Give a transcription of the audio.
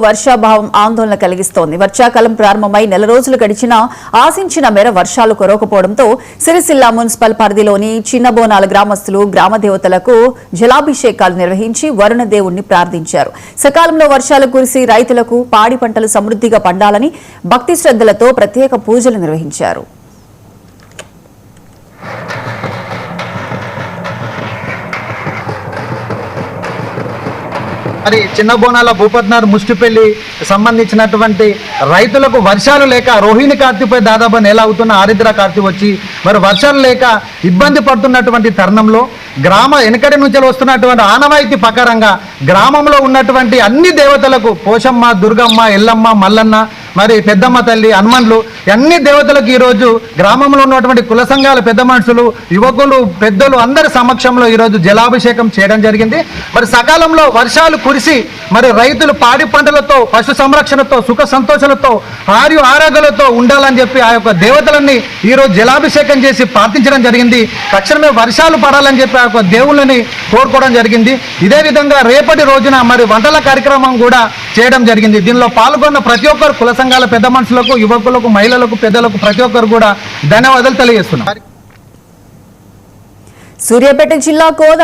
వర్షాభావం ఆందోళన కలిగిస్తోంది. వర్షాకాలం ప్రారంభమై నెల రోజులు గడిచినా ఆశించిన మేర వర్షాలు కురవకపోవడంతో సిరిసిల్ల మున్సిపల్ పరిధిలోని చిన్నబోనాల గ్రామస్తులు గ్రామ దేవతలకు జలాభిషేకాలు నిర్వహించి వరుణ దేవుణ్ణి ప్రార్థించారు. సకాలంలో వర్షాలు కురిసి రైతులకు పాడి పంటలు సమృద్ధిగా పండాలని భక్తి శ్రద్ధలతో ప్రత్యేక పూజలు నిర్వహించారు. మరి చిన్నబోనాల భూపత్నార్ ముష్టిపల్లి సంబంధించినటువంటి రైతులకు వర్షాలు లేక రోహిణి కార్తీపై దాదాపు నెల అవుతున్న ఆరిద్ర కార్తీ వచ్చి మరి వర్షాలు లేక ఇబ్బంది పడుతున్నటువంటి తరుణంలో వెనకటి నుంచి వస్తున్నటువంటి ఆనవాయితీ ప్రకారంగా గ్రామంలో ఉన్నటువంటి అన్ని దేవతలకు పోషమ్మ, దుర్గమ్మ, ఎల్లమ్మ, మల్లన్న, మరి పెద్దమ్మ తల్లి, హనుమన్లు అన్ని దేవతలకు ఈరోజు గ్రామంలో ఉన్నటువంటి కుల సంఘాల పెద్ద మనుషులు, యువకులు, పెద్దలు అందరి సమక్షంలో ఈరోజు జలాభిషేకం చేయడం జరిగింది. మరి సకాలంలో వర్షాలు కురిసి మరి రైతులు పాడి పంటలతో, పశు సంరక్షణతో, సుఖ సంతోషాలతో, ఆరోగ్యాలతో ఉండాలని చెప్పి ఆ యొక్క దేవతలన్నీ ఈరోజు జలాభిషేకం చేసి ప్రార్థించడం జరిగింది. తక్షణమే వర్షాలు పడాలని చెప్పి ఆ యొక్క దేవుళ్ళని కోరుకోవడం జరిగింది. ఇదే విధంగా రేపటి రోజున మరి వంటల కార్యక్రమం కూడా చేయడం జరిగింది. దీనిలో పాల్గొన్న ప్రతి ఒక్కరు కుల సంఘాల పెద్ద మనుషులకు, యువకులకు, మహిళలకు, పెద్దలకు ప్రతి ఒక్కరు కూడా ధన్యవాదాలు తెలియజేస్తున్నారు. సూర్యాపేట జిల్లా కోదాడ